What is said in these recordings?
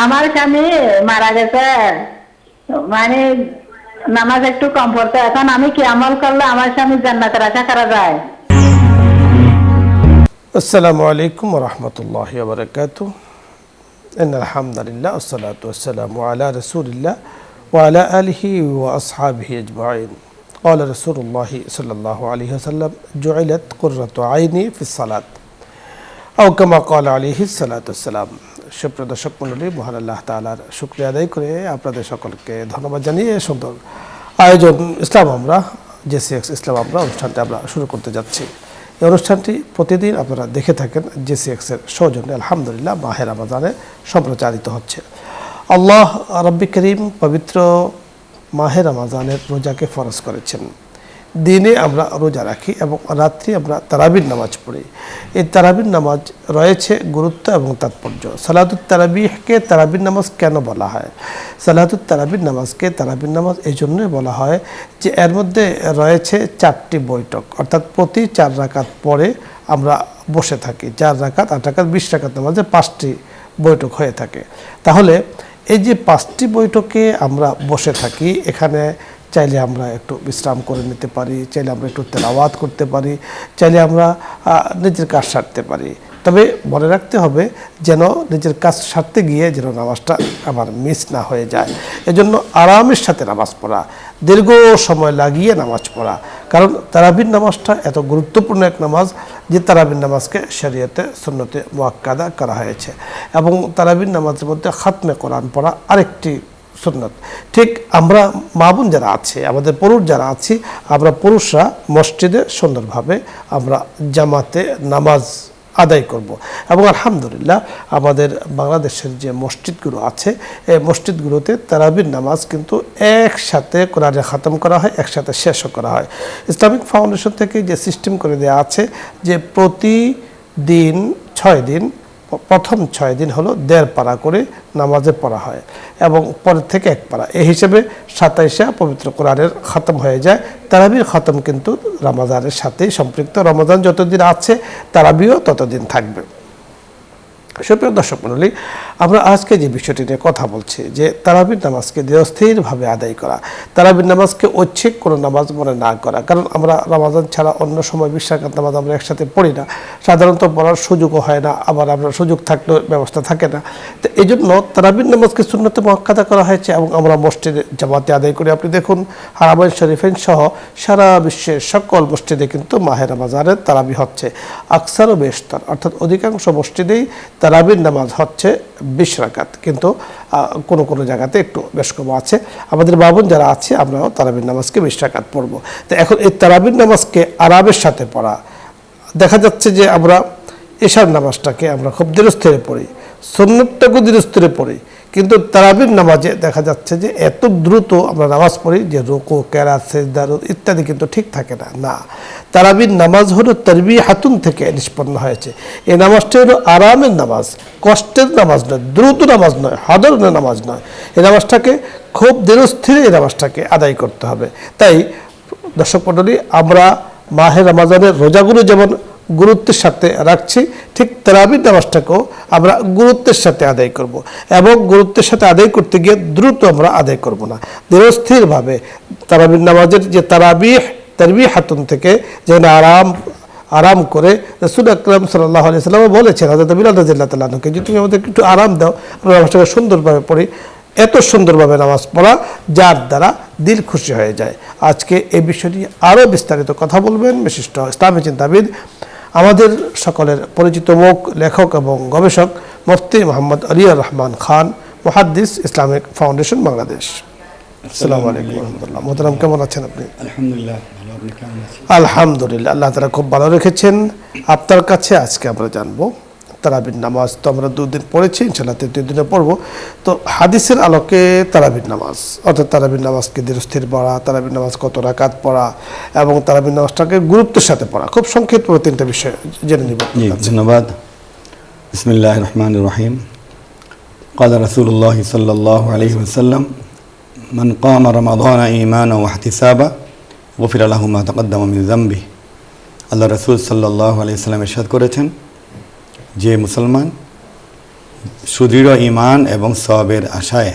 আমার স্বামী মারা গেছে, মানে নামাজ একটু কম পড়তো। এখন আমি কি আমল করলে আমার স্বামী জান্নাতের আশা করা যায়? আসসালামু আলাইকুম ওয়া রাহমাতুল্লাহি ওয়া বারাকাতুহু। ইন্নাল হামদালিল্লাহ ওয়াসসালাতু ওয়াসসালামু আলা রাসূলিল্লাহ ওয়া আলা আলিহি ওয়া আসহাবিহি আজমাইন। ক্বালা রাসূলুল্লাহ সাল্লাল্লাহু আলাইহি ওয়াসাল্লাম জুইলাত কুররাতু আইনি ফিস সালাত আও কামা ক্বালা আলাইহিস সালাতু ওয়াসসালাম। সুপ্রিয় দর্শক মণ্ডলী, মহান আল্লাহ তাআলার শুকরিয়া আদায় করে আপনাদের সকলকে ধন্যবাদ জানিয়ে সুন্দর আয়োজন ইসলাম আমরা জেসিএক্স ইসলাম আমরা অনুষ্ঠানটি আমরা শুরু করতে যাচ্ছি। এই অনুষ্ঠানটি প্রতিদিন আপনারা দেখে থাকেন জেসিএক্সের সৌজন্যে আলহামদুলিল্লাহ মাহে রমজানে সম্প্রচারিত হচ্ছে। আল্লাহ রাব্বি করিম পবিত্র মাহে রমজানের রোজাকে ফরজ করেছেন। দিনে আমরা রোজা রাখি এবং রাত্রি আমরা তারাবির নামাজ পড়ি। এই তারাবির নামাজ রয়েছে গুরুত্ব এবং তাৎপর্য। সালাতুত তারাবিহকে তারাবির নামাজ কেন বলা হয়? সালাতুত তারাবির নামাজকে তারাবির নামাজ এই জন্যই বলা হয় যে এর মধ্যে রয়েছে 4টি বৈঠক, অর্থাৎ প্রতি 4 রাকাত পরে আমরা বসে থাকি। 4 রাকাত 8 রাকাত 20 রাকাত নামাজে 5টি বৈঠক হয়ে থাকে। তাহলে এই যে 5টি বৈঠকে আমরা বসে থাকি, এখানে চাইলে আমরা একটু বিশ্রাম করে নিতে পারি, চাইলে আমরা একটু তেলাওয়াত করতে পারি, চাইলে আমরা নিজের কাজ সারতে পারি। তবে মনে রাখতে হবে যেন নিজের কাজ সারতে গিয়ে যেন নামাজটা আমার মিস না হয়ে যায়। এজন্য আরামের সাথে নামাজ পড়া, দীর্ঘ সময় লাগিয়ে নামাজ পড়া। কারণ তারাবির নামাজটা এত গুরুত্বপূর্ণ এক নামাজ যে তারাবির নামাজকে শরীয়তে সুন্নতে মুআক্কাদা করা হয়েছে। এবং তারাবির নামাজের মধ্যে খাতমে কোরআন পড়া আরেকটি সুন্নত। ঠিক আমরা মা বোন যারা আছে, আমাদের পুরুষ যারা আছি, আমরা পুরুষরা মসজিদে সুন্দরভাবে আমরা জামাতে নামাজ আদায় করব। এবং আলহামদুলিল্লাহ আমাদের বাংলাদেশের যে মসজিদগুলো আছে, এই মসজিদগুলোতে তারাবির নামাজ কিন্তু একসাথে কোরআনে খতম করা হয়, একসাথে শেষও করা হয়। ইসলামিক ফাউন্ডেশন থেকে যে সিস্টেম করে দেওয়া আছে যে প্রতিদিন 6 দিন, প্রথম 6 দিন হলো 1.5 পারা করে নামাজে পড়া হয় এবং পরের থেকে 1 পারা। এই হিসেবে 27 পবিত্র কোরআনের খতম হয়ে যায়। তারাবির খতম কিন্তু রমজানের সাথেই সম্পৃক্ত। রমজান যতদিন আছে তারাবিও ততদিন থাকবে। সুপ্রিয় দর্শক মণ্ডলী, আমরা আজকে যে বিষয়টি নিয়ে কথা বলছি যে তারাবির নামাজকে দৃঢ়স্থিরভাবে আদায় করা, তারাবির নামাজকে ঐচ্ছিক কোনো নামাজ মনে না করা। কারণ আমরা রমজান ছাড়া অন্য সময় 20 রাকাত নামাজ আমরা একসাথে পড়ি না, সাধারণত পড়ার সুযোগও হয় না, আবার আমরা সুযোগ থাকলেও ব্যবস্থা থাকে না। তো এই জন্য তারাবির নামাজকে সুন্নতে মুআক্কাদা করা হয়েছে এবং আমরা মসজিদে জামাতে আদায় করি। আপনি দেখুন হারামাইন শরীফাইন সহ সারা বিশ্বের সকল মসজিদে কিন্তু মাহে রমজানের তারাবি হচ্ছে। আকসার ও বেশতর, অর্থাৎ অধিকাংশ মসজিদেই তারাবির নামাজ হচ্ছে 20 রাকাত, কিন্তু কোনো কোনো জায়গাতে একটু বেশ কম আছে। আমাদের বাবুন যারা আছে আমরাও তারাবির নামাজকে 20 রাকাত পড়ব। তো এখন এই তারাবির নামাজকে আরামের সাথে পড়া, দেখা যাচ্ছে যে আমরা এশার নামাজটাকে আমরা খুব ধীরস্থিরে পড়ি, সুন্নতটাকেও ধীরস্থিরে পড়ি, কিন্তু তারাবির নামাজে দেখা যাচ্ছে যে এত দ্রুত আমরা নামাজ পড়ি যে রুকু, কেরাত, সিজদা ইত্যাদি কিন্তু ঠিক থাকে না। না, তারাবির নামাজ হলো তারবিহাতুন থেকে নিষ্পন্ন হয়েছে। এই নামাজটা হলো আরামের নামাজ, কষ্টের নামাজ নয়, দ্রুত নামাজ নয়, হাদরের নামাজ নয়। এই নামাজটাকে খুব ধীরস্থিরে এই নামাজটাকে আদায় করতে হবে। তাই দর্শক মণ্ডলী, আমরা মাহে রমজানের রোজাগুলো যেমন গুরুত্বের সাথে রাখছি, ঠিক তারাবির নামাজটাকেও আমরা গুরুত্বের সাথে আদায় করব। এবং গুরুত্বের সাথে আদায় করতে গিয়ে দ্রুত আমরা আদায় করব না, ধীরস্থিরভাবে তারাবির নামাজের যে তারবিহাতুন থেকে যেন আরাম করে রাসূল আকরাম সাল্লাল্লাহু আলাইহি ওয়াসাল্লাম বলেছেন হযরত বিলাল রাদিয়াল্লাহু তাআলা আনহুকে, যে তুমি আমাদের একটু আরাম দাও, আমরা নামাজটাকে সুন্দরভাবে পড়ি। এত সুন্দরভাবে নামাজ পড়া যার দ্বারা দিল খুশি হয়ে যায়। আজকে এই বিষয়টি আরও বিস্তারিত কথা বলবেন বিশিষ্ট ইসলামী চিন্তাবিদ, আমাদের সকলের পরিচিত মুখ, লেখক এবং গবেষক মুফতি মোহাম্মদ আলিয়ার রহমান খান, মুহাদ্দিস, ইসলামিক ফাউন্ডেশন বাংলাদেশ। আসসালামু আলাইকুম ওয়া রাহমাতুল্লাহ। মোহতারাম, কেমন আছেন আপনি? আলহামদুলিল্লাহ ভালো, আপনি কেমন আছেন? আলহামদুলিল্লাহ, আল্লাহ তাআলা খুব ভালো রেখেছেন। আপনার কাছে আজকে আমরা জানবো তারাবির নামাজ তো আমরা 2 দিন পড়েছি, ইনশাআল্লাহ 3 দিনে পড়বো। তো হাদিসের আলোকে তারাবির নামাজ, অর্থাৎ তারাবির নামাজকে ধীরস্থির পড়া, তারাবির নামাজ কত রাকাত পড়া এবং তারাবির নামাজটাকে গুরুত্বের সাথে পড়া, খুব সংক্ষিপ্ত 3টা বিষয় জেনে নিব। ধন্যবাদ। বিসমিল্লাহির রহমানির রহিম। قال رسول الله صلى الله عليه وسلم من قام رمضان إيمانا واحتسابا غفر له ما تقدم من ذنبه। আল্লাহ রাসূল সাল্লাল্লাহু আলাইহি ওয়াসাল্লাম ইরশাদ করেছেন, যে মুসলমান সুদৃঢ় ঈমান এবং সওয়াবের আশায়,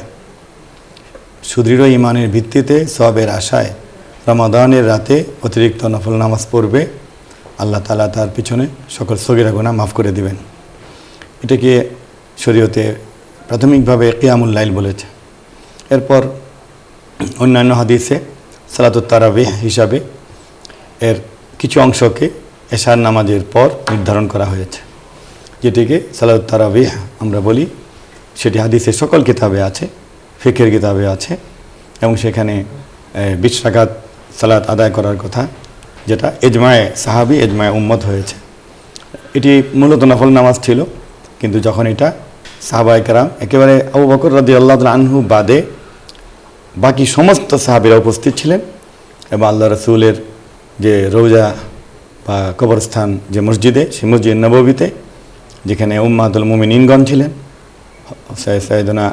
সুদৃঢ় ঈমানের ভিত্তিতে সওয়াবের আশায় রমাদানের রাতে অতিরিক্ত নফল নামাজ পড়বে, আল্লাহ তাআলা তার পিছনে সকল সগীরা গুনাহ মাফ করে দিবেন। এটাকে শরীয়তে প্রাথমিকভাবে কিয়ামুল লাইল বলেছে। এরপর অন্যান্য হাদিসে সালাতুত তারাবিহ হিসাবে এর কিছু অংশকে এশার নামাজের পর নির্ধারণ করা হয়েছে, যেটিকে সালাতুত তারাবিহ আমরা বলি। সেটি হাদিসের সকল কিতাবে আছে, ফিকহের কিতাবে আছে, এবং সেখানে 20 রাকাত সালাত আদায় করার কথা, যেটা ইজমায়ে সাহাবী ইজমায়ে উম্মত হয়েছে। এটি মূলত নফল নামাজ ছিল, কিন্তু যখন এটা সাহাবায়ে কেরাম একেবারে আবু বকর রাদিয়াল্লাহু তাআলা আনহু বাদে বাকি সমস্ত সাহাবীরা উপস্থিত ছিলেন, এবং আল্লাহ রাসূলের যে রওজা বা কবরস্থান যে মসজিদে, সেই মসজিদ নববীতে, যেখানে উম্মাতুল মুমিনিনগণ ছিলেন, সাইয়েদনা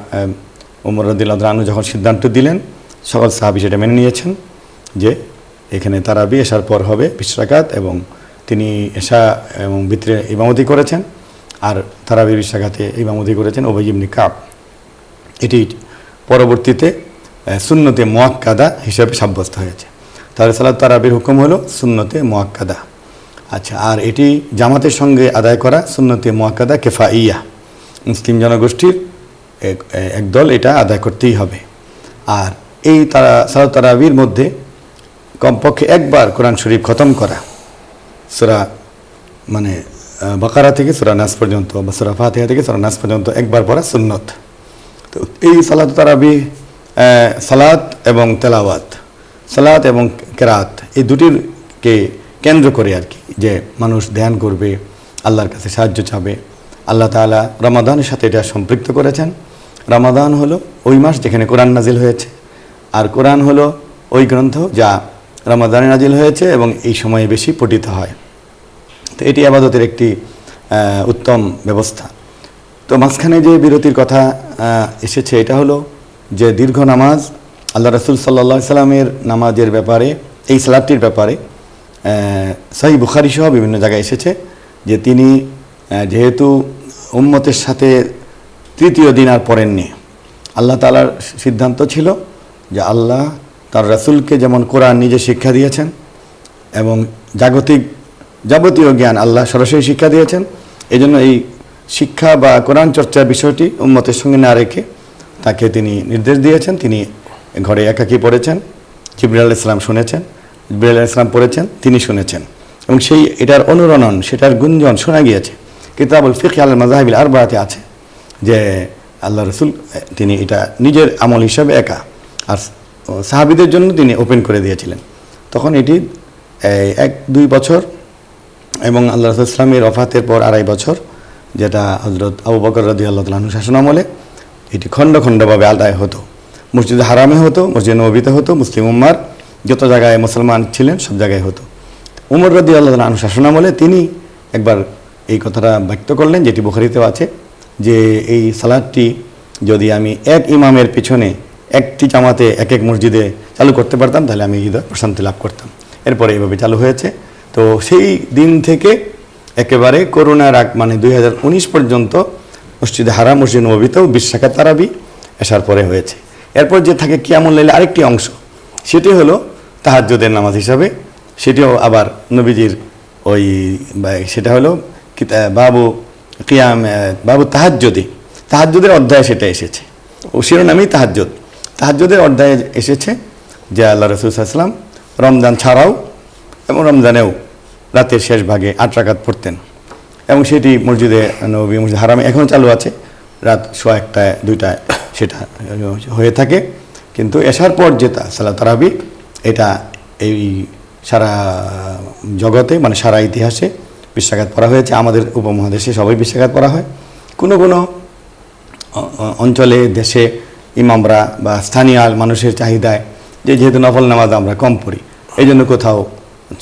ওমর রাদিয়াল্লাহু তাআলা আনহু যখন সিদ্ধান্ত দিলেন, সকল সাহাবী সেটা মেনে নিয়েছেন যে এখানে তারাবি এশার পর হবে 20 রাকাত, এবং তিনি এশা এবং ভিতরে ইমামতি করেছেন, আর তারাবি 20 রাকাতে ইমামতি করেছেন উবাই ইবনে কাব। এটি পরবর্তীতে সুন্নতে মুআক্কাদা হিসেবে সাব্যস্ত হয়েছে। তাহলে সালাত তারাবির হুকুম হলো সুন্নতে মুআক্কাদা। আচ্ছা, আর এটি জামাতের সঙ্গে আদায় করা সুন্নতে মুআক্কাদা কিফাইয়া, মুসলিম জনগোষ্ঠীর একদল এটা আদায় করতেই হবে। আর এই সালাত তারাবির মধ্যে কমপক্ষে একবার কোরআন শরীফ খতম করা, সূরা মানে বাকারা থেকে সূরা নাস পর্যন্ত বা সূরা ফাতিহা থেকে সূরা নাস পর্যন্ত একবার পড়া সুন্নত। তো এই সালাত তারাবি সালাত এবং তেলাওয়াত, সালাত এবং কেরাত, এই দুটিরকে কেন্দ্র করে আর কি, যে মানুষ ধ্যান করবে, আল্লাহর কাছে সাহায্য চাবে। আল্লাহ তাআলা রমাদানের সাথে এটা সম্পৃক্ত করেছেন। রমাদান হলো ওই মাস যেখানে কোরআন নাজিল হয়েছে, আর কোরআন হলো ওই গ্রন্থ যা রমাদানে নাজিল হয়েছে এবং এই সময়ে বেশি পঠিত হয়। তো এটি ইবাদতের একটি উত্তম ব্যবস্থা। তো মাঝখানে যে বিরতির কথা এসেছে, এটা হলো যে দীর্ঘ নামাজ, আল্লাহ রাসূল সাল্লাল্লাহু আলাইহি সাল্লামের নামাজের ব্যাপারে, এই সালাতটির ব্যাপারে সহিহ বুখারী সহ বিভিন্ন জায়গায় এসেছে যে তিনি যেহেতু উম্মতের সাথে তৃতীয় দিন আর পড়েননি, আল্লাহ তাআলার সিদ্ধান্ত ছিল যে আল্লাহ তার রাসূলকে যেমন কোরআন নিজে শিক্ষা দিয়েছেন এবং যাবতীয় জ্ঞান আল্লাহ সরাসরি শিক্ষা দিয়েছেন, এজন্য এই শিক্ষা বা কোরআন চর্চার বিষয়টি উম্মতের সঙ্গে না রেখে তাকে তিনি নির্দেশ দিয়েছেন। তিনি ঘরে একাকী পড়েছেন, জিবরাইল আলাইহিস সালাম শুনেছেন, জিবরাইল আলাইহিস সালাম পড়েছেন, তিনি শুনেছেন, এবং সেই এটার অনুরণন, সেটার গুঞ্জন শোনা গিয়েছে। কিতাবুল ফিকহ আল মাযাহিবিল আরবাআতে আছে যে আল্লাহ রাসূল তিনি এটা নিজের আমল হিসাবে একা, আর সাহাবীদের জন্য তিনি ওপেন করে দিয়েছিলেন। তখন এটি 1-2 বছর এবং আল্লাহ রাসূল সাল্লাল্লাহু আলাইহি ওয়াসাল্লামের ওফাতের পর 2.5 বছর, যেটা হযরত আবু বকর রাদিয়াল্লাহু তাআলা আনহু শাসনামলে এটি খণ্ড খণ্ডভাবে আদায় হতো। মসজিদে হারামে হতো, মসজিদে নববীতে হতো, মুসলিম উম্মার যত জায়গায় মুসলমান ছিলেন সব জায়গায় হতো। উমর রাদিয়াল্লাহু তাআলা আনহু শাসনামলে তিনি একবার এই কথাটা ব্যক্ত করলেন, যেটি বুখারীতেও আছে, যে এই সালাতটি যদি আমি এক ইমামের পিছনে একটি জামাতে এক এক মসজিদে চালু করতে পারতাম, তাহলে আমি হৃদয় প্রশান্তি লাভ করতাম। এরপরে এইভাবে চালু হয়েছে। তো সেই দিন থেকে একেবারে করোনার আগ মানে 2019 পর্যন্ত মসজিদে হারাম, মসজিদ নববীতেও 20 রাকাত তারাবি এশার পরে হয়েছে। এরপর যে থাকে কিয়ামুল লাইলের আরেকটি অংশ, সেটি হলো তাহাজ্জুদের নামাজ হিসাবে। সেটিও আবার নবীজির ওই সেটা হলো বাবু তাহাজ্জুদের অধ্যায়ে সেটা এসেছে, ও শিরোনামেই তাহাজ্জুদের অধ্যায়ে এসেছে যে আল্লাহ রাসূল সাল্লাল্লাহু আলাইহি ওয়াসাল্লাম রমজান ছাড়াও এবং রমজানেও রাতের শেষ ভাগে 8 রাকাত পড়তেন, এবং সেটি মসজিদে নববী, মসজিদ হারামে এখনও চালু আছে। রাত 1:00, 2টায় সেটা হয়ে থাকে। কিন্তু এশার পর যেটা সালাত তারাবি, এটা এই সারা জগতে মানে সারা ইতিহাসে 20 রাকাত পড়া হয়েছে। আমাদের উপমহাদেশে সবাই 20 রাকাত পড়া হয়। কোনো কোনো অঞ্চলে, দেশে ইমামরা বা স্থানীয় মানুষের চাহিদায় যেহেতু নফল নামাজ আমরা কম পড়ি, এই জন্য কোথাও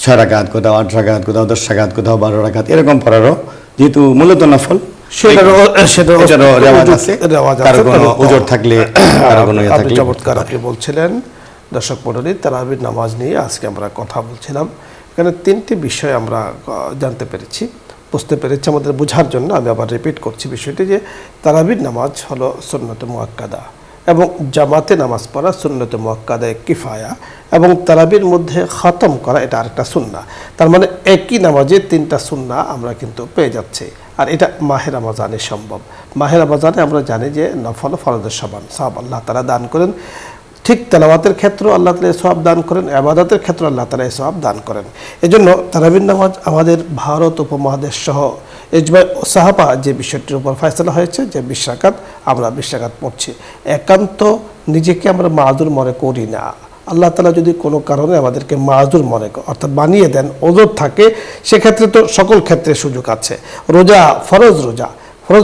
6 রাকাত, কোথাও 8 রাকাত, কোথাও 10 রাকাত, কোথাও 12 রাকাত এরকম পড়ারও, যেহেতু মূলত নফল সেটারও রেওয়াজ আছে। কারো কোনো ওজর থাকলে, কারো কোনো ইয়ে থাকলে। চমৎকার আপনি বলছিলেন। দর্শক মণ্ডলী, তারাবির নামাজ নিয়ে আজকে আমরা কথা বলছিলাম। এখানে 3টি বিষয় আমরা জানতে পেরেছি। বুঝতে পেরেছি, আমাদের বোঝার জন্য আমি আবার রিপিট করছি বিষয়টি, যে তারাবির নামাজ হলো সুন্নত মুআক্কাদা এবং জামাতে নামাজ পড়া সুন্নত মুআক্কাদায়ে কিফায়া, এবং তারাবির মধ্যে খতম করা এটা আরেকটা সুন্নাহ। তার মানে একই নামাজে 3টা সুন্নাহ আমরা কিন্তু পেয়ে যাচ্ছি, আর এটা মাহে রমজানে সম্ভব। মাহে রমজানে আমরা জানি যে নফল ফরজের সমান সওয়াব আল্লাহ তাআলা দান করেন, ঠিক তেলাওয়াতের ক্ষেত্রেও আল্লাহ তাআলা সওয়াব দান করেন, ইবাদতের ক্ষেত্রে আল্লাহ তাআলা সওয়াব দান করেন। এজন্য তারাবির নামাজ আমাদের ভারত উপমহাদেশ সহ ইজমা সাহাবা যে বিষয়টির উপর ফয়সালা হয়েছে যে 20 রাকাত, আমরা 20 রাকাত পড়ছি। একান্ত নিজেকে আমরা মাযুর মনে করি না। আল্লাহ তাআলা যদি কোনো কারণে আমাদেরকে মাযুর মনে অর্থাৎ বানিয়ে দেন, ওযর থাকে, সেক্ষেত্রে তো সকল ক্ষেত্রে সুযোগ আছে। রোজা, ফরজ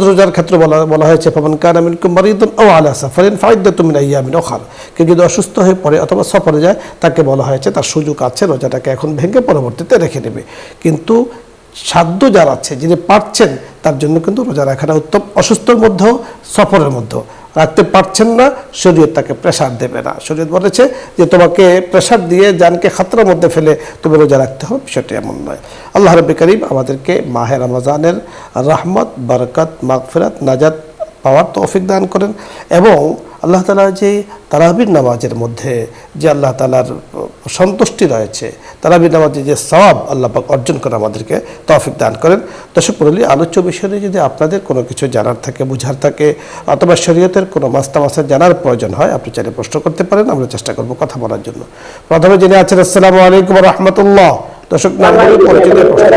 রোজার ক্ষেত্রে বলা হয়েছে ফামান কানা মিনকুম মারিদান আও আলা সাফারিন ফাইদ্দাতুম মিন আইয়ামিন উখর। কেউ যদি অসুস্থ হয়ে পড়ে অথবা সফরে যায়, তাকে বলা হয়েছে তার সুযোগ আছে রোজাটাকে এখন ভেঙে পরবর্তীতে রেখে নেবে। কিন্তু সাধ্য যার আছে, যিনি পারছেন, তার জন্য কিন্তু রোজা রাখাটা উত্তম। অসুস্থর মধ্যেও সফরের মধ্যেও রাখতে পারছেন না, শরীয়ত তাকে প্রেশার দেবে না। শরীয়ত বলেছে যে তোমাকে প্রেশার দিয়ে জানকে খাতরার মধ্যে ফেলে তুমি রোজা রাখতে হবে, বিষয়টি এমন নয়। আল্লাহ রাব্বুল কারীম আমাদেরকে মাহে রমজানের রহমত, বরকত, মাগফিরাত, নাজাত পাওয়ার তৌফিক দান করেন, এবং আল্লাহ তাআলা যে তারাবির নামাজের মধ্যে যে আল্লাহ তাআলার সন্তুষ্টি রয়েছে, তারাবির নামাজে যে সওয়াব আল্লাহ পাক অর্জন করে আমাদেরকে তৌফিক দান করেন। দর্শক মণ্ডলী, আলোচ্য বিষয়ে যদি আপনাদের কোনো কিছু জানার থাকে, বুঝার থাকে, অথবা শরীয়তের কোনো মাসলা জানার প্রয়োজন হয়, আপনি চাইলে প্রশ্ন করতে পারেন, আমরা চেষ্টা করব কথা বলার জন্য। প্রথমে যিনি আছেন, আসসালামু আলাইকুম ওয়া রাহমাতুল্লাহ। দর্শক নাম বলে পরিচিত প্রশ্ন।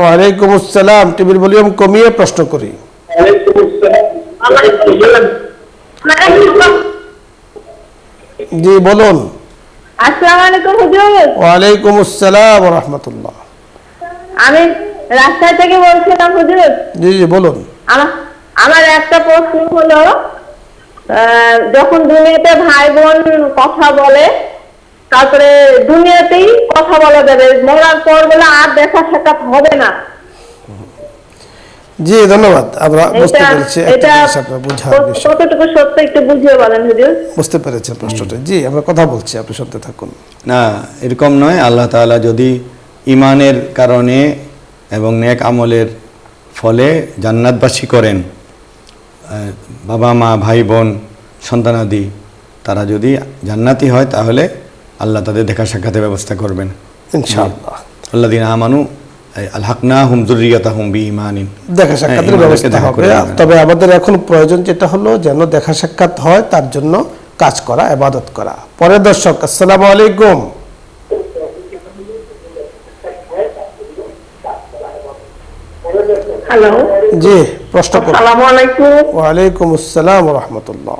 ওয়ালাইকুম আসসালাম। টিভির ভলিউম কমিয়ে প্রশ্ন করি। জি বলুন। আসসালামু আলাইকুম হুজুর। ওয়ালাইকুম আসসালাম ওয়া রাহমাতুল্লাহ। আমি রাস্তা থেকে বলছিলাম হুজুর। জি জি বলুন। আমার একটা প্রশ্ন হলো, যখন দুনিয়াতে ভাই বোন কথা বলে, তারপরে দুনিয়াতেই কথা বলা যাবে, মরার পর বলে আর দেখা সাক্ষাৎ হবে না। জি ধন্যবাদ, আমরা বুঝতে পেরেছি। একটা জিনিস আপনার বুঝার বিষয়, কতটুকু সত্য একটু বুঝিয়ে বলেন হুজুর। বুঝতে পেরেছেন প্রশ্নটা। জি আমরা কথা বলছি, আপনি শুনতে থাকুন। না, এরকম নয়। আল্লাহ তাআলা যদি ইমানের কারণে এবং নেক আমলের ফলে জান্নাতবাসী করেন, বাবা মা, ভাই বোন, সন্তানাদি, তারা যদি জান্নাতি হয়, তাহলে আল্লাহ তাদের দেখা সাক্ষাতের ব্যবস্থা করবেন ইনশাআল্লাহ। আল্লাযীনা আমানু আলহাকনাহুম যুররিয়াতাহুম বিঈমানিন। দেখা সাক্ষাতের ব্যবস্থা হবে। তবে আমাদের এখন প্রয়োজন যেটা হলো, যেন দেখা সাক্ষাৎ হয়, তার জন্য কাজ করা, ইবাদত করা। পরের দর্শক, আসসালামু আলাইকুম। হ্যালো, জি প্রশ্ন করুন। আসসালামু আলাইকুম। ওয়ালাইকুম আসসালাম ওয়া রাহমাতুল্লাহ।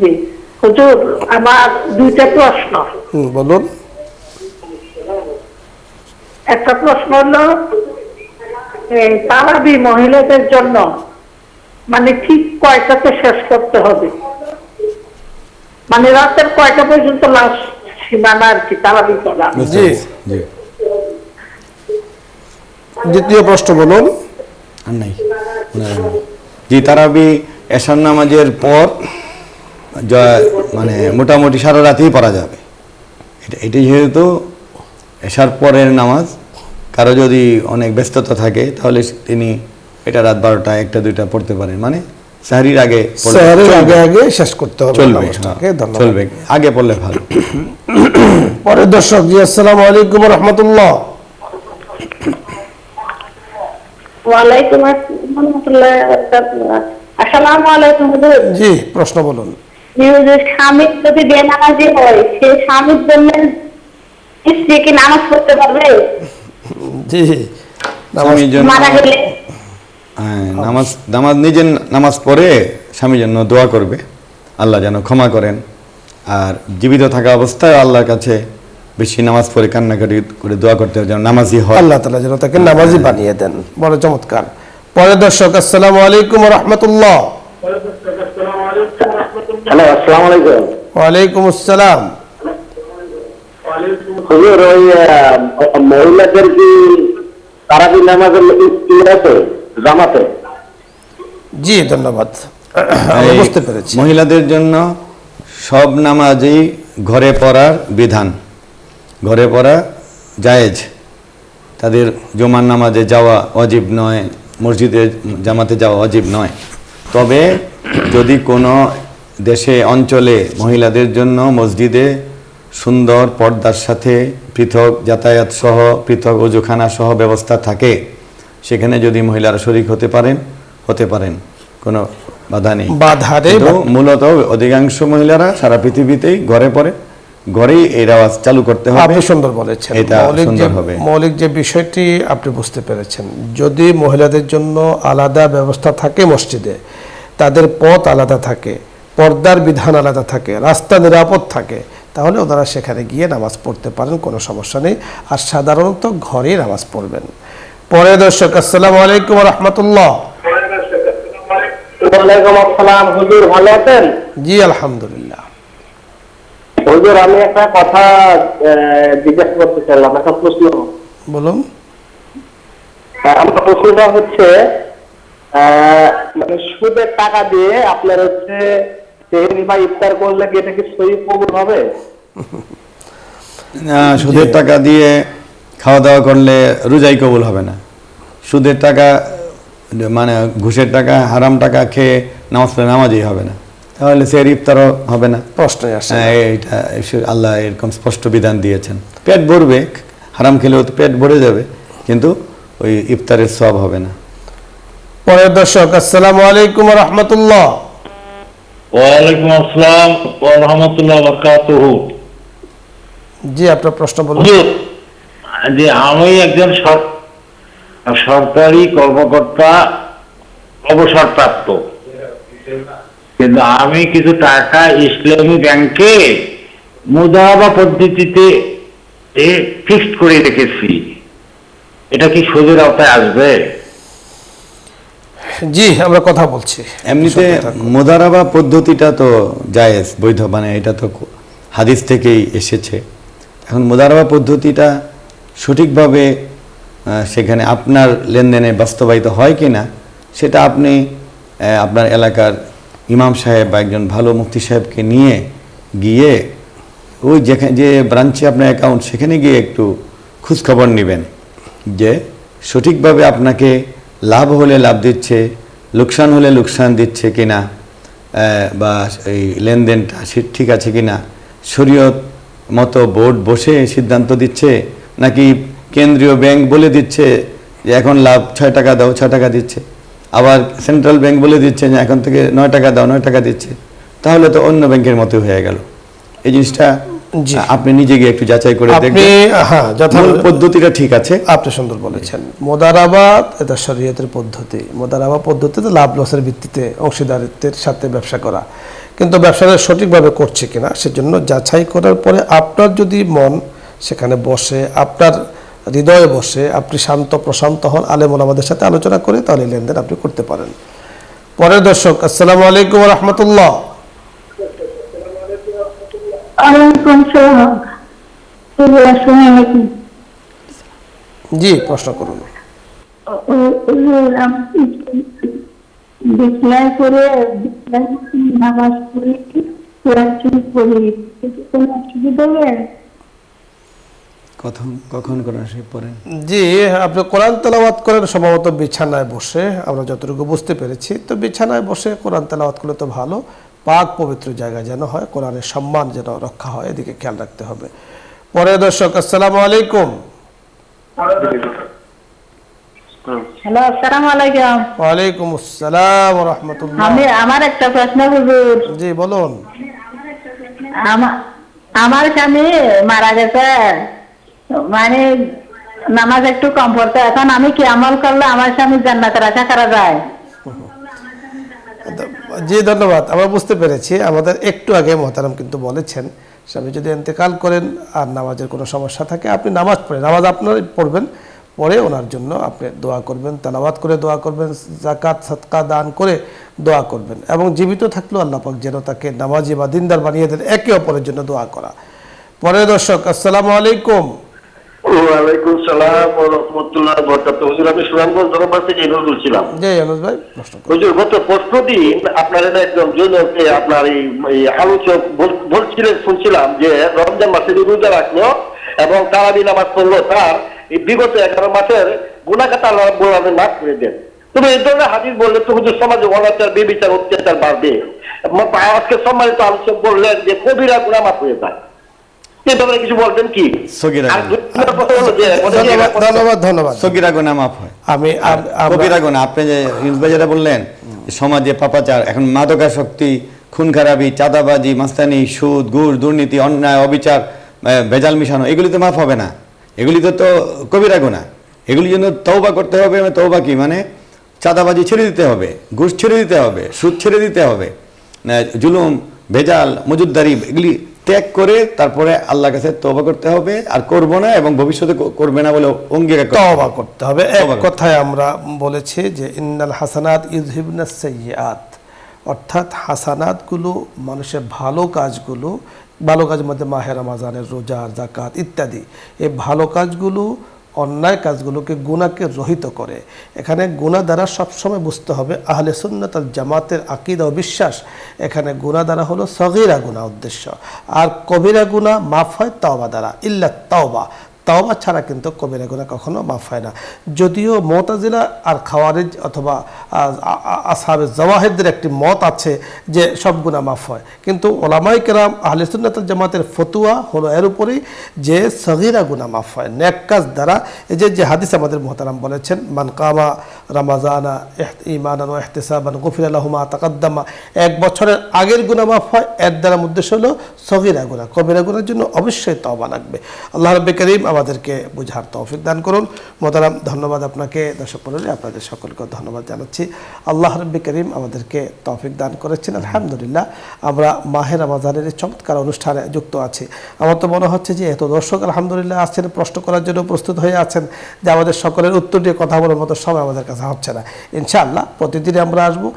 জি হুজুর, আমার দুইটা প্রশ্ন। বলুন। একটা প্রশ্ন হলো, তারাবি মহিলাদের জন্য মানে ঠিক কয়টাতে শেষ করতে হবে, মানে রাতের কয়টা পর্যন্ত লাস্ট সীমানা আর কি তারাবি করা। জি জি। দ্বিতীয় প্রশ্ন বলুন। আর নাই। জি, তারাবি এশার নামাজের পর মানে মোটামুটি সারা রাতেই পড়া যাবে। এটি যেহেতু এশার পরের নামাজ, কারো যদি অনেক ব্যস্ততা থাকে তাহলে তিনি এটা রাত 12টা, 1টা, 2টা পড়তে পারেন, মানে সাহরির আগে আগে শেষ করতে হবে। চলবে, চলবে, আগে পড়লে ভালো। পরের দর্শক, জি আসসালামু আলাইকুম ওয়া রাহমাতুল্লাহ। ওয়ালাইকুম আসসালাম। আসসালামু আলাইকুম হুজুর। জি প্রশ্ন বলুন। স্বামী যদি বেনামাজি হয়, সে স্বামীর জন্য স্ত্রী কি নামাজ পড়তে পারবে? জি স্বামীর জন্য মারা গেলে নামাজ নিজে নামাজ পড়ে স্বামীর জন্য দোয়া করবে, আল্লাহ যেন ক্ষমা করেন। আর জীবিত থাকা অবস্থায় আল্লাহর কাছে বেশি নামাজ পড়ে কান্নাকাটি করে দোয়া করতে হবে, যেন নামাজি হয়, আল্লাহ তাআলা যেন তাকে নামাজি বানিয়ে দেন। বড় চমৎকার। পরের দর্শক, আসসালামু আলাইকুম ওয়া রাহমাতুল্লাহ। হ্যালো, আসসালামু আলাইকুম। ওয়ালাইকুম আসসালাম। হুজুর, ওই মহিলাদের কি তারাবি নামাজের আছে জামাতে? জি ধন্যবাদ, বুঝতে পেরেছি। মহিলাদের জন্য সব নামাজেই ঘরে পড়ার বিধান, ঘরে পড়া জায়েজ, তাদের জুমার নামাজে যাওয়া ওয়াজিব নয়, মসজিদে জামাতে যাওয়া ওয়াজিব নয়। তবে যদি কোনো দেশে অঞ্চলে মহিলাদের জন্য মসজিদে সুন্দর পর্দার সাথে পৃথক যাতায়াত সহ পৃথক ওযুখানা সহ ব্যবস্থা থাকে, সেখানে যদি মহিলারা শরীক হতে পারেন, কোনো বাধা নেই। কিন্তু মূলত অধিকাংশ মহিলারা সারা পৃথিবীতেই ঘরে পড়ে, ঘরেই এই রেওয়াজ চালু করতে হবে। আপনি সুন্দর বলেছেন, এটা সুন্দর হবে। মৌলিক যে বিষয়টি আপনি বুঝতে পেরেছেন, যদি মহিলাদের জন্য আলাদা ব্যবস্থা থাকে মসজিদে, তাদের পথ আলাদা থাকে, পর্দার বিধান আলাদা থাকে, রাস্তা নিরাপদ থাকে, তাহলে ওনারা সেখানে গিয়ে নামাজ পড়তে পারেন, কোনো সমস্যা নেই। আর সাধারণত ঘরেই নামাজ পড়বেন। পরে দর্শক, আসসালামু আলাইকুম ওয়া রাহমাতুল্লাহ। ওয়ালাইকুম আসসালাম। হুজুর ভালো আছেন? জি আলহামদুলিল্লাহ। হুজুর আমি একটা কথা জিজ্ঞাসা করতে চাইলাম, একটা প্রশ্ন। বলুন। আমার প্রশ্নটা হচ্ছে মানে সুদের টাকা দিয়ে আপনার হচ্ছে সেহরি বা ইফতার করলে কি এটা কি সহিহ কবুল হবে? না, সুদের টাকা দিয়ে খাওয়া দাওয়া করলে রোজাই কবুল হবে না। সুদের টাকা মানে ঘুষের টাকা, হারাম টাকা খেয়ে নামাজ পড়লে নামাজই হবে না, তাহলে সে ইফতারও হবে না। প্রশ্নই আসে না। এইটা আল্লাহ এরকম স্পষ্ট বিধান দিয়েছেন। পেট ভরবে, হারাম খেলেও তো পেট ভরে যাবে, কিন্তু ওই ইফতারের সওয়াব হবে না। পরের দর্শক, আসসালামু আলাইকুম ওয়া রাহমাতুল্লাহ। ওয়ালাইকুম আসসালাম ওয়া রাহমাতুল্লাহি ওয়া বারাকাতুহু। জি আপনার প্রশ্ন বলুন। হুজুর, যে আমি একজন সরকারি কর্মকর্তা, অবসরপ্রাপ্ত, কিন্তু আমি কিছু টাকা ইসলামী ব্যাংকে মুদারাবা পদ্ধতিতে ফিক্সড করে রেখেছি, এটা কি সুদের আওতায় আসবে? জি আমরা কথা বলছি। এমনিতে মুদারাবা পদ্ধতিটা তো জায়েজ, বৈধ, মানে এটা তো হাদিস থেকেই এসেছে। এখন মুদারাবা পদ্ধতিটা সঠিকভাবে সেখানে আপনার লেনদেনে বাস্তবায়িত হয় কি না, সেটা আপনি আপনার এলাকার ইমাম সাহেব বা একজন ভালো মুফতি সাহেবকে নিয়ে গিয়ে ওই যেখানে যে ব্রাঞ্চে আপনার অ্যাকাউন্ট, সেখানে গিয়ে একটু খোঁজখবর নেবেন যে সঠিকভাবে আপনাকে লাভ হলে লাভ দিচ্ছে, লোকসান হলে লোকসান দিচ্ছে কিনা, বা এই লেনদেনটা ঠিক আছে কিনা, শরীয়ত মতো বোর্ড বসে সিদ্ধান্ত দিচ্ছে নাকি কেন্দ্রীয় ব্যাংক বলে দিচ্ছে যে এখন লাভ 6 টাকা দাও, 6 টাকা দিচ্ছে, আবার সেন্ট্রাল ব্যাংক বলে দিচ্ছে যে এখন থেকে 9 টাকা দাও, 9 টাকা দিচ্ছে, তাহলে তো অন্য ব্যাংকের মতো হয়ে গেল। এই জিনিসটা আপনি নিজে গিয়ে একটু যাচাই করে দেখবেন। হ্যাঁ, পদ্ধতিটা ঠিক আছে। আপনি সুন্দর বলেছেন। মুদারাবা এটা শরীয়তের পদ্ধতি। মুদারাবা পদ্ধতিতে লাভ লসের ভিত্তিতে অংশীদারিত্বের সাথে ব্যবসা করা, কিন্তু ব্যবসাটা সঠিকভাবে করছে কিনা সেজন্য যাচাই করার পরে আপনার যদি মন সেখানে বসে, আপনার হৃদয়ে বসে, আপনি শান্ত প্রশান্ত হন, আলেম ওলামাদের সাথে আলোচনা করে, তাহলে লেনদেন আপনি করতে পারেন। পরের দর্শক, আসসালামু আলাইকুম ওয়া রাহমাতুল্লাহ। জি প্রশ্ন করুন। নামাজ পড়ি, কোরআন শরীফ পড়ি, কোনো অসুবিধা হবে? কখন কোরআন শরীফ পড়েন? জি আপনি কোরআন তেলাওয়াত করেন সম্ভবত বিছানায় বসে, আমরা যতটুকু বুঝতে পেরেছি। তো বিছানায় বসে কোরআন তেলাওয়াত করলে তো ভালো, পাক পবিত্র জায়গা যেন হয়, কোরআনের সম্মান যেন রক্ষা হয়, এদিকে খেয়াল রাখতে হবে। পরে দর্শক, আসসালামু আলাইকুম। হ্যালো, আসসালামু আলাইকুম। ওয়ালাইকুম আসসালাম ওয়া রাহমাতুল্লাহ। আমার একটা প্রশ্ন হুজুর। জি বলুন। আমার স্বামী মারা গেছে, মানে নামাজ একটু কম পড়তো, এখন আমি কি আমল করলে আমার স্বামী জান্নাতের আশা করা যায়? জি ধন্যবাদ, আমরা বুঝতে পেরেছি। আমাদের একটু আগে মোহতারাম কিন্তু বলেছেন, স্বামী যদি ইন্তেকাল করেন আর নামাজের কোনো সমস্যা থাকে, আপনি নামাজ পড়েন, নামাজ আপনার পড়বেন, পরে ওনার জন্য আপনি দোয়া করবেন, তেলাওয়াত করে দোয়া করবেন, যাকাত সাদকা দান করে দোয়া করবেন, এবং জীবিত থাকলেও আল্লাহ পাক যেন তাকে নামাজি বা দিনদার বানিয়ে দেন, একে অপরের জন্য দোয়া করা। পরে দর্শক, আসসালামু আলাইকুম। ওয়ালাইকুম সালাম ওয়া রাহমাতুল্লাহি ওয়া বারাকাতুহু। হুজুর, আমি সুনামগঞ্জ ধর্মপাল থেকে নজরুল ছিলাম। জি আনুস ভাই প্রশ্ন করুন। হুজুর, গত প্রশ্নদিন আপনার একজন জনকে আপনার এই আলোচক বলছিলেন, শুনছিলাম যে রমজান মাসে যে রোজা রাখলো এবং তারাবি নামাজ পড়লো, তার এই বিগত 11 মাসের গুনাহগাতা আল্লাহ রাব্বুল আলামিন মাফ করে দেন। তবে এই ধরনের হাদিস বললে তো হুজুর সমাজে অনাচার, বেবিচার, অত্যাচার বাড়বে। আজকে সম্মানিত আলোচক বললেন যে কবিরা গুনাহ মাফ হয়ে যায়। এই ব্যাপারে কিছু বলবেন কি? সগীরা আর দুই নম্বর কথা হলো যে ধন্যবাদ। সগীরা গুনাহ মাফ হয়, আমি কবিরা গুনাহ। আপনি যে ইউনুস ভাই যেটা বললেন, সমাজে পাপাচার, এখন মাদকাসক্তি, খুন খারাপি, চাঁদাবাজি, মাস্তানি, সুদ, ঘুষ, দুর্নীতি, অন্যায়, অবিচার, ভেজাল মিশানো, এগুলি তো মাফ হবে না। এগুলি তো কবিরা গুনাহ। এগুলির জন্য তওবা করতে হবে। তওবা কি মানে? চাঁদাবাজি ছেড়ে দিতে হবে, ঘুষ ছেড়ে দিতে হবে, সুদ ছেড়ে দিতে হবে, জুলুম, ভেজাল, মজুদদারি, এগুলি ত্যাগ করে তারপরে আল্লাহর কাছে তওবা করতে হবে। আর করব না এবং ভবিষ্যতে করবে না বলে অঙ্গীকার তওবা করতে হবে। এক কথায় আমরা বলেছি যে ইন্নাল হাসানাত ইউযহিবনাস সাইয়্যাত, অর্থাৎ হাসানাতগুলো, মানুষের ভালো কাজের মধ্যে মাহে রমজানের রোজা, যাকাত ইত্যাদি, এই ভালো কাজগুলো অন্যায় কাজগুলোকে গুনাহকে রহিত করে। এখানে গুনাহ দ্বারা সবসময় বুঝতে হবে আহলে সুন্নাত ওয়াল জামাতের আকীদা ও বিশ্বাস, এখানে গুনাহ দ্বারা হলো সগীরা গুনাহ উদ্দেশ্য, আর কবিরা গুনাহ মাফ হয় তওবা দ্বারা। ইল্লা তওবা, তওবা ছাড়া কিন্তু কবিরা গুনাহ কখনো মাফ হয় না। যদিও মুতাজিলা আর খাওয়ারিজ অথবা আসহাবে জাওয়াহিরদের একটি মত আছে যে সব গুনাহ মাফ হয়, কিন্তু ওলামায়ে কেরাম আহলে সুন্নাত ওয়াল জামাতের ফতোয়া হলো এর উপরেই যে সগীরা গুনাহ মাফ হয় নেক কাজ দ্বারা। এই যে হাদিস আমাদের মুহতারাম বলেছেন, মান কামা রমাজানা ঈমানান ওয়া ইহতিসাবান গুফিরা লাহু মা তাকাদ্দামা, এক বছরের আগের গুনাহ মাফ হয়। এর দ্বারা উদ্দেশ্য হলো সগীরা গুনাহ। কবিরা গুনাহের জন্য অবশ্যই তওবা লাগবে। আল্লাহ রাব্বুল কারীম আমাদেরকে বুঝার তৌফিক দান করুন। মোহতারাম, ধন্যবাদ আপনাকে। দর্শক মণ্ডলী, আপনাদের সকলকে ধন্যবাদ জানাচ্ছি। আল্লাহ রাব্বুল কারীম আমাদেরকে তৌফিক দান করেছেন। আলহামদুলিল্লাহ, আমরা মাহে রমজানের এই চমৎকার অনুষ্ঠানে যুক্ত আছি। আমার তো মনে হচ্ছে যে এত দর্শক আলহামদুলিল্লাহ আছেন, প্রশ্ন করার জন্য প্রস্তুত হয়ে আছেন, যে আমাদের সকলের উত্তর দিয়ে কথা বলার মতো সময় আমাদের কাছে হচ্ছে না। ইনশাআল্লাহ প্রতিদিনই আমরা আসবো।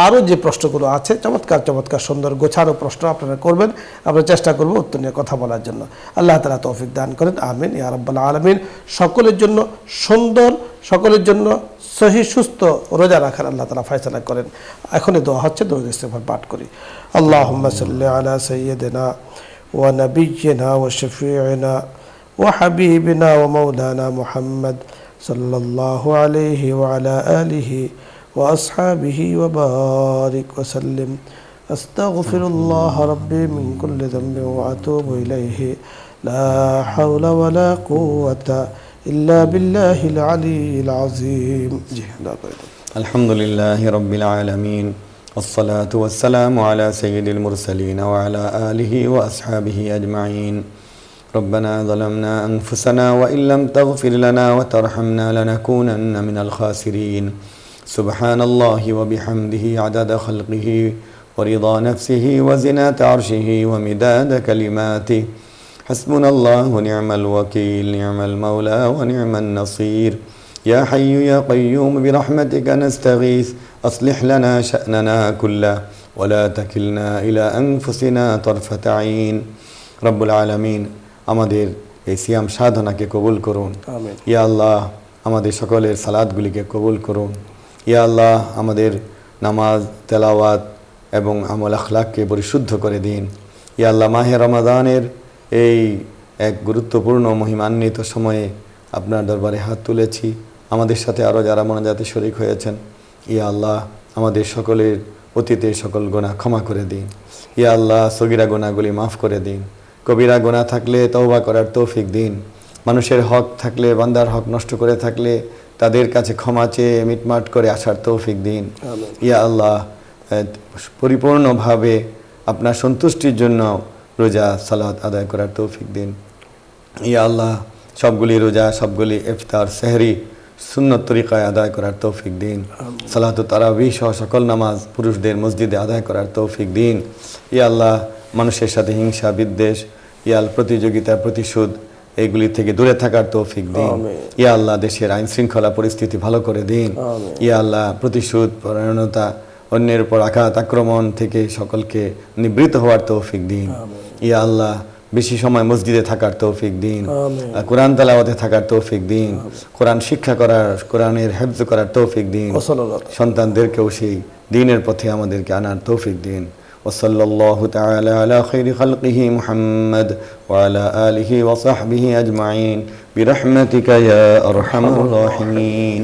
আরও যে প্রশ্নগুলো আছে চমৎকার সুন্দর গোছানো প্রশ্ন আপনারা করবেন, আমরা চেষ্টা করব উত্তর নিয়ে কথা বলার জন্য। আল্লাহ তাআলা তৌফিক দান করেন, আমিন ইয়া রাব্বাল আলামিন। সকলের জন্য সুন্দর, সকলের জন্য সহি সুস্থ রোজা রাখার আল্লাহ তাআলা ফয়সালা করেন। এখনই দোয়া হচ্ছে, দরুদ ইস্তিগফার পাঠ করি। আল্লাহুম্মা সাল্লি আলা সাইয়্যিদিনা ওয়া নাবিয়্যিনা ওয়া শাফিঈনা ওয়া হাবিবিনা ওয়া মাওলানা মুহাম্মদ সাল্লাল্লাহু আলাইহি ওয়া আলা আলিহি وأصحابه وبارك وسلم أستغفر الله ربي من كل ذنب وأتوب إليه لا حول ولا قوة إلا بالله العلي العظيم. الحمد لله رب العالمين والصلاة والسلام على سيد المرسلين وعلى آله وأصحابه أجمعين. ربنا ظلمنا أنفسنا وإن لم تغفر لنا وترحمنا لنكونن من الخاسرين. سبحان الله وبحمده عدد خلقه ورضا نفسه وزنة عرشه ومداد كلماته. حسبنا الله ونعم الوكيل، نعم المولى ونعم النصير. يا حي يا قيوم برحمتك نستغيث، أصلح لنا شأننا كله ولا تكلنا إلى أنفسنا طرفة عين. رب العالمين আমাদের এই সিয়াম সাধনাকে কবুল করুন। আমিন। ইয়া আল্লাহ, আমাদের সকলের সালাতগুলিকে কবুল করুন। ইয়া আল্লাহ, আমাদের নামাজ, তেলাওয়াত এবং আমল আখলাককে পরিশুদ্ধ করে দিন। ইয়া আল্লাহ, মাহে রমাদানের এই এক গুরুত্বপূর্ণ মহিমান্বিত সময়ে আপনার দরবারে হাত তুলেছি। আমাদের সাথে আরও যারা মোনাজাতে শরীক হয়েছেন, ইয়া আল্লাহ, আমাদের সকলের অতীতের সকল গুনাহ ক্ষমা করে দিন। ইয়া আল্লাহ, সগীরা গুনাহগুলি মাফ করে দিন। কবিরা গুনাহ থাকলে তওবা করার তৌফিক দিন। মানুষের হক থাকলে, বান্দার হক নষ্ট করে থাকলে তাদের কাছে ক্ষমা চেয়ে মিটমাট করে আসার তৌফিক দিন। ইয়া আল্লাহ, পরিপূর্ণভাবে আপনার সন্তুষ্টির জন্য রোজা সালাত আদায় করার তৌফিক দিন। ইয়া আল্লাহ, সবগুলি রোজা, সবগুলি ইফতার, সেহরি সুন্নত তরিকায় আদায় করার তৌফিক দিন। সালাত তারাবি সহ সকল নামাজ পুরুষদের মসজিদে আদায় করার তৌফিক দিন। ইয়া আল্লাহ, মানুষের সাথে হিংসা, বিদ্বেষ, ইয়াল প্রতিযোগিতা, প্রতিশোধ, এইগুলি থেকে দূরে থাকার তৌফিক দিন। ইয়া আল্লাহ, দেশের আইন শৃঙ্খলা পরিস্থিতি ভালো করে দিন। ইয়া আল্লাহ, প্রতিশোধ পরায়ণতা, অন্যের উপর আঘাত আক্রমণ থেকে সকলকে নিবৃত্ত হওয়ার তৌফিক দিন। ইয়া আল্লাহ, বেশি সময় মসজিদে থাকার তৌফিক দিন, আমিন। কোরআন তেলাওয়াতে থাকার তৌফিক দিন, কোরআন শিক্ষা করার, কোরআনের হেফজ করার তৌফিক দিন, ওয়াসাল্লাল্লাহু সন্তানদেরকেও সেই দ্বীনের পথে আমাদেরকে আনার তৌফিক দিন। ওয়াসাল্লাল্লাহু তাআলা আলা খাইরি খালকিহি মুহাম্মদ ওয়া আলা আলিহি ওয়া সাহবিহি আজমাইন বিরহমাতিকা ইয়া আরহামার রাহিমিন।